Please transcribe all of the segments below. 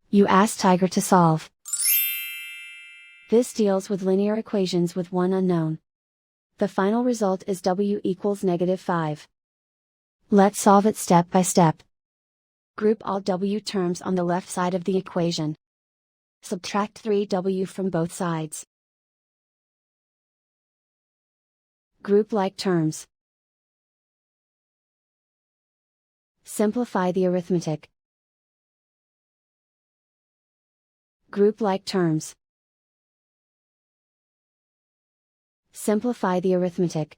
You ask Tiger to solve. This deals with linear equations with one unknown. The final result is w equals -5. Let's solve it step by step. Group all w terms on the left side of the equation. Subtract 3w from both sides. Group like terms. Simplify the arithmetic. Group like terms. Simplify the arithmetic.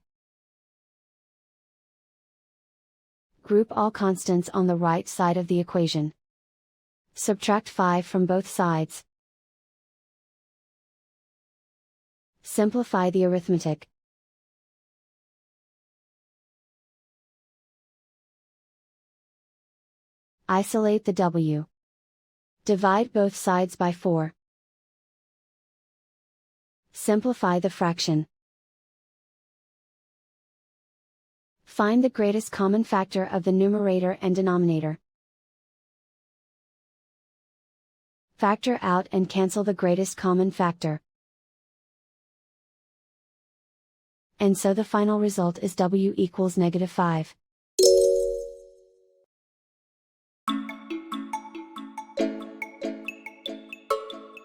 Group all constants on the right side of the equation. Subtract 5 from both sides. Simplify the arithmetic. Isolate the w. Divide both sides by 4. Simplify the fraction. Find the greatest common factor of the numerator and denominator. Factor out and cancel the greatest common factor. And so the final result is w equals -5.